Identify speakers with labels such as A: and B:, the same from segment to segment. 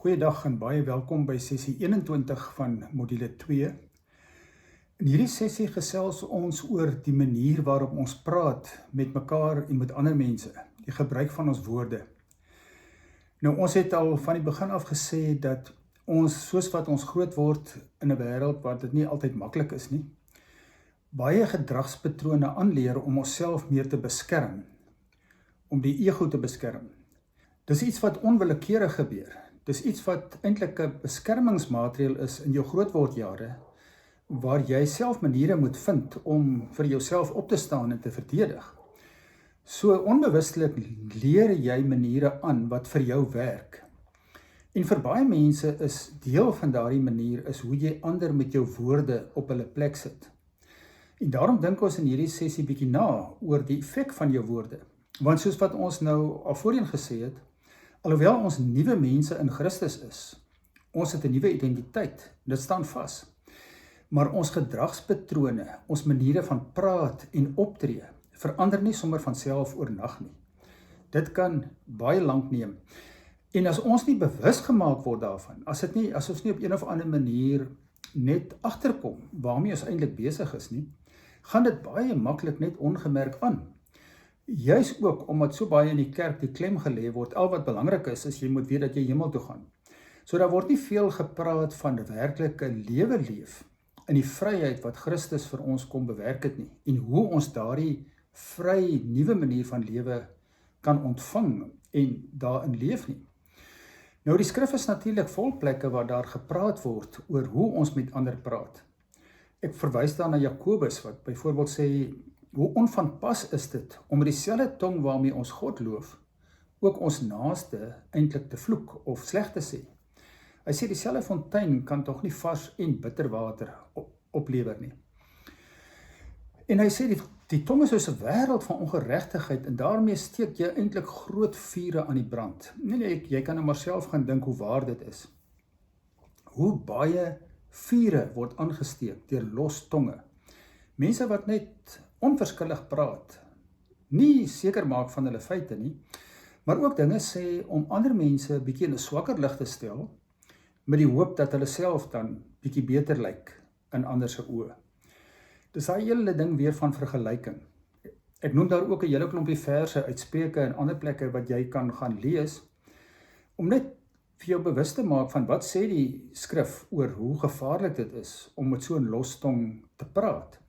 A: Goeiedag en baie welkom by sessie 21 van module 2. In hierdie sessie gesels ons oor die manier waarop ons praat met mekaar en met ander mense, die gebruik van ons woorde. Nou ons het al van die begin af gesê dat ons, soos wat ons groot word in 'n wêreld wat dit nie altyd maklik is nie, baie gedragspatrone aanleer om onsself meer te beskerm, om die ego te beskerm. Dis iets wat onwillekeurig gebeur. Dis iets wat eintlik 'n beskermingsmaatreël is in jou grootwordjare, waar jy self maniere moet vind om vir jouself op te staan en te verdedig. So onbewustelik leer jy maniere aan wat vir jou werk. En vir baie mense is deel van daardie manier is hoe jy ander met jou woorde op hulle plek sit. En daarom dink ons in hierdie sessie bietjie na oor die effek van jou woorde. Want soos wat ons nou al voorheen gesê het, alhoewel ons nuwe mense in Christus is, ons het 'n nuwe identiteit, dit staan vas. Maar ons gedragspatrone, ons maniere van praat en optree, verander nie sommer van self oornag nie. Dit kan baie lank neem. En as ons nie bewus gemaak word daarvan, as ons nie op een of ander manier net agterkom waarmee ons eintlik besig is nie, gaan dit baie maklik net ongemerk aan. Juis ook omdat so baie in die kerk die klem gelê word, al wat belangrik is jy moet weet dat jy hemel toe gaan. So daar word nie veel gepraat van werklike lewe leef in die vryheid wat Christus vir ons kom bewerk het nie, en hoe ons daardie vry nuwe manier van lewe kan ontvang en daarin leef nie. Nou die skrif is natuurlik vol plekke waar daar gepraat word oor hoe ons met ander praat. Ek verwys daar na Jakobus wat byvoorbeeld sê, hoe onvanpas is dit om met dieselfde tong waarmee ons God loof, ook ons naaste eintlik te vloek of sleg te sê. Hy sê dieselfde fontein kan tog nie vars en bitter water oplewer nie. En hy sê die tong is soos 'n wêreld van ongeregtigheid en daarmee steek jy eintlik groot vure aan die brand. Nee, jy kan nou maar self gaan dink hoe waar dit is. Hoe baie vure word aangesteek deur los tonge. Mense wat net onverskillig praat, nie seker maak van hulle feite nie, maar ook dinge sê om ander mense 'n bietjie in 'n swakker lig te stel, met die hoop dat hulle self dan bietjie beter lyk in ander se oë. Dis daai hele ding weer van vergelyking. Ek noem daar ook 'n hele klompie verse uit Spreuke en ander plekke wat jy kan gaan lees, om net vir jou bewus te maak van wat sê die skrif oor hoe gevaarlik dit is om met so 'n los tong te praat.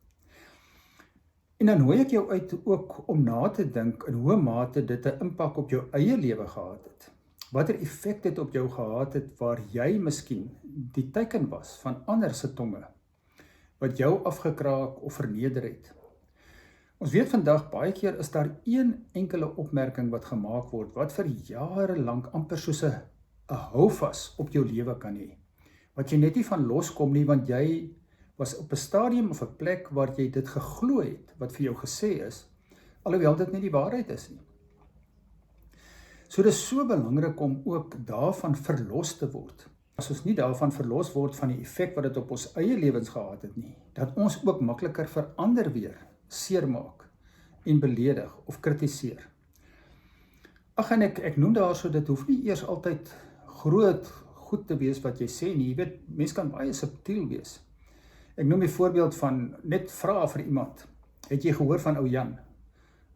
A: En dan nooi ek jou uit ook om na te dink in hoe mate dit 'n impak op jou eie lewe gehad het. Watter effek dit op jou gehad het waar jy miskien die teken was van ander se tonge wat jou afgekraak of verneder het. Ons weet vandag baie keer is daar een enkele opmerking wat gemaak word wat vir jare lank amper soos 'n houvas op jou lewe kan hê. Wat jy net nie van loskom nie, want jy was op 'n stadium of 'n plek waar jy dit geglo het wat vir jou gesê is, alhoewel dit nie die waarheid is nie. So dit is so belangrik om ook daarvan verlos te word. As ons nie daarvan verlos word van die effek wat dit op ons eie lewens gehad het nie, dat ons ook makliker verander weer seermaak en beledig of kritiseer. Ag en ek noem daarso, dit hoef nie eers altyd groot goed te wees wat jy sê nie. Jy weet, mens kan baie subtiel wees. Ek noem 'n voorbeeld van net vra vir iemand, het jy gehoor van ou Jan?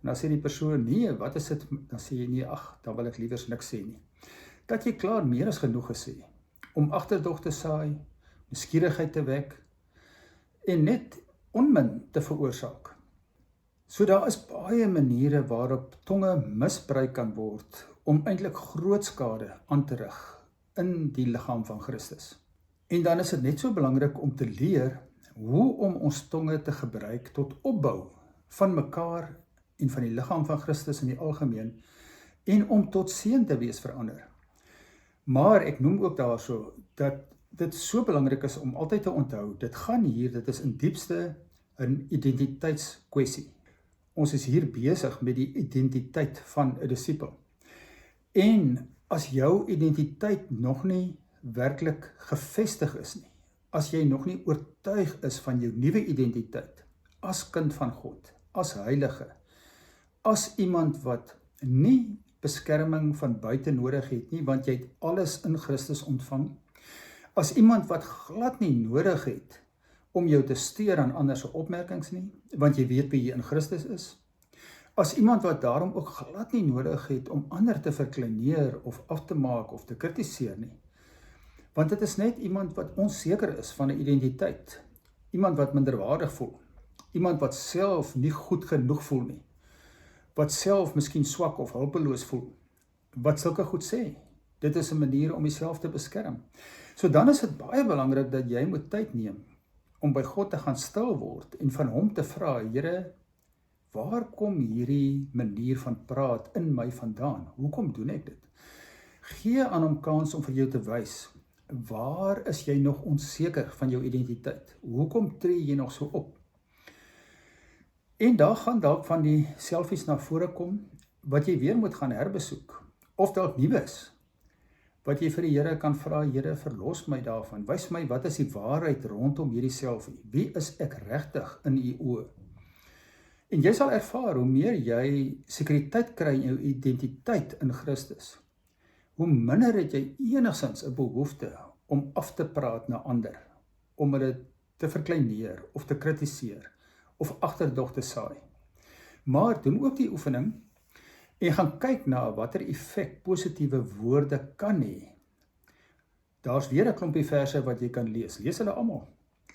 A: En dan sê die persoon, nee, wat is dit? Dan sê jy, nee, ag, dan wil ek liewers niks sê nie. Dat jy klaar meer as genoeg gesê, om agterdog te saai, nuuskierigheid te wek, en net onmin te veroorsaak. So daar is baie maniere waarop tonge misbruik kan word, om eintlik groot skade aan te rig in die liggaam van Christus. En dan is dit net so belangrik om te leer hoe om ons tonge te gebruik tot opbou van mekaar en van die liggaam van Christus in die algemeen, en om tot seën te wees vir ander. Maar ek noem ook daarso dat dit so belangrik is om altyd te onthou, dit is in diepste 'n identiteitskwessie. Ons is hier besig met die identiteit van 'n disipel. En as jou identiteit nog nie werklik gevestig is nie, as jy nog nie oortuig is van jou nuwe identiteit, as kind van God, as heilige, as iemand wat nie beskerming van buite nodig het nie, want jy het alles in Christus ontvang. As iemand wat glad nie nodig het om jou te steur aan ander se opmerkings nie, want jy weet wie jy in Christus is. As iemand wat daarom ook glad nie nodig het om ander te verkleineer of af te maak of te kritiseer nie. Want dit is net iemand wat onseker is van 'n identiteit. Iemand wat minderwaardig voel. Iemand wat self nie goed genoeg voel nie. Wat self miskien swak of hulpeloos voel. Wat sulke goed sê. Dit is 'n manier om jouself te beskerm. So dan is dit baie belangrik dat jy moet tyd neem om by God te gaan stil word en van hom te vra, Here, waar kom hierdie manier van praat in my vandaan? Hoekom doen ek dit? Gee aan hom kans om vir jou te wys, waar is jy nog onseker van jou identiteit? Hoekom tree jy nog so op? En daar gaan dalk van die selfies na vore kom, wat jy weer moet gaan herbesoek, of dalk nuus, wat jy vir die Here kan vra, Here, verlos my daarvan, wys my wat is die waarheid rondom hierdie selfie, wie is ek regtig in u oë? En jy sal ervaar, hoe meer jy sekuriteit kry in jou identiteit in Christus, hoe minder het jy enigstens 'n behoefte om af te praat na ander, om hulle te verkleineer of te kritiseer, of agterdog te saai. Maar doen ook die oefening, en gaan kyk na watter effek positiewe woorde kan hê. Daar's weer 'n klompie verse wat jy kan lees. Lees hulle almal.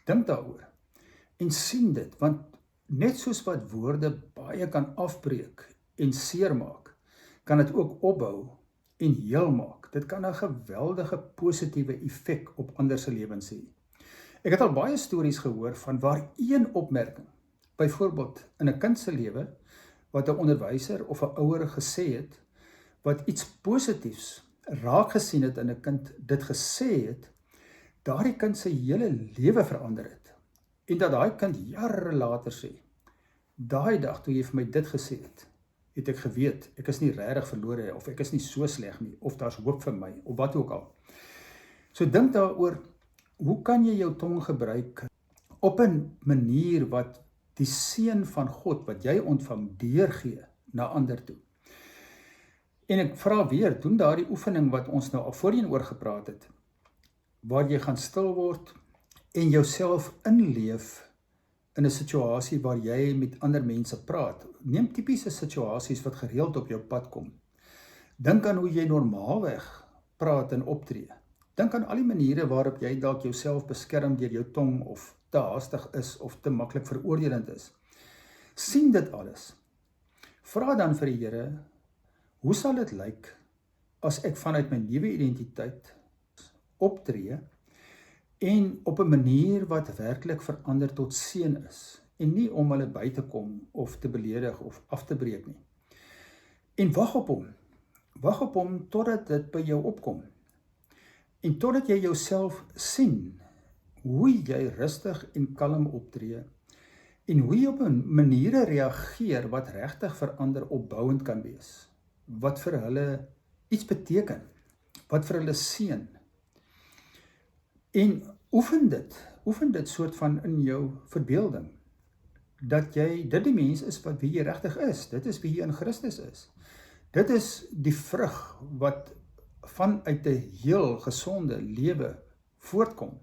A: Dink daaroor. En sien dit, want net soos wat woorde baie kan afbreek en seermaak, kan dit ook opbou en heel maak. Dit kan 'n geweldige positiewe effek op ander se lewens hê. Ek het al baie stories gehoor van waar een opmerking, byvoorbeeld in 'n kind se lewe, wat 'n onderwyser of 'n ouer gesê het, wat iets positiefs raak gesien het in 'n kind, dit gesê het, daardie kind se hele lewe verander het. En dat daai kind jare later sê, daai dag toe jy vir my dit gesê het ek geweet, ek is nie regtig verlore, of ek is nie so sleg nie, of daar's hoop vir my, of wat ook al. So dink daaroor, hoe kan jy jou tong gebruik op 'n manier wat die seën van God wat jy ontvang deurgee na ander toe. En ek vra weer, doen daardie oefening wat ons nou al voorheen oor gepraat het, waar jy gaan stil word en jouself inleef in 'n situasie waar jy met ander mense praat. Neem tipiese situasies wat gereeld op jou pad kom. Dink aan hoe jy normaalweg praat en optree. Dink aan al die maniere waarop jy dalk jouself beskerm deur jou tong of te haastig is of te maklik veroordelend is. Sien dit alles. Vra dan vir die Here, hoe sal dit lyk as ek vanuit my nuwe identiteit optree en op 'n manier wat werklik verander tot seën is en nie om hulle by te kom of te beledig of af te breek nie. En wag op hom totdat dit by jou opkom. En totdat jy jouself sien, hoe jy rustig en kalm optree, en hoe jy op 'n maniere reageer wat regtig vir ander opbouend kan wees, wat vir hulle iets beteken, wat vir hulle seën. En oefen dit soort van in jou verbeelding, dat jy dit die mens is wat wie jy regtig is, dit is wie jy in Christus is. Dit is die vrug wat vanuit 'n heel gesonde lewe voortkom.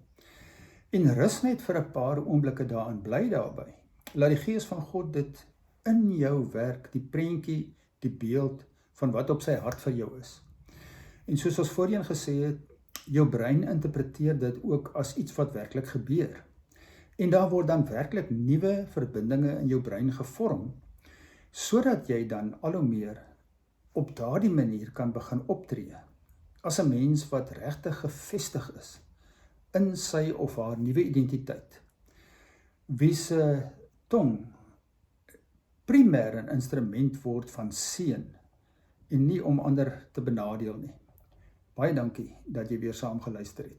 A: En rus net vir 'n paar oomblikke daarin, bly daarby. Laat die Gees van God dit in jou werk, die prentjie, die beeld van wat op sy hart vir jou is. En soos ons voorheen gesê het, jou brein interpreteer dit ook as iets wat werklik gebeur. En daar word dan werklik nuwe verbindinge in jou brein gevorm, sodat jy dan al hoe meer op daardie manier kan begin optree, as 'n mens wat regtig gefestig is in sy of haar nuwe identiteit, wie se tong primêr 'n instrument word van seën en nie om ander te benadeel nie. Baie dankie dat jy weer saam geluister het.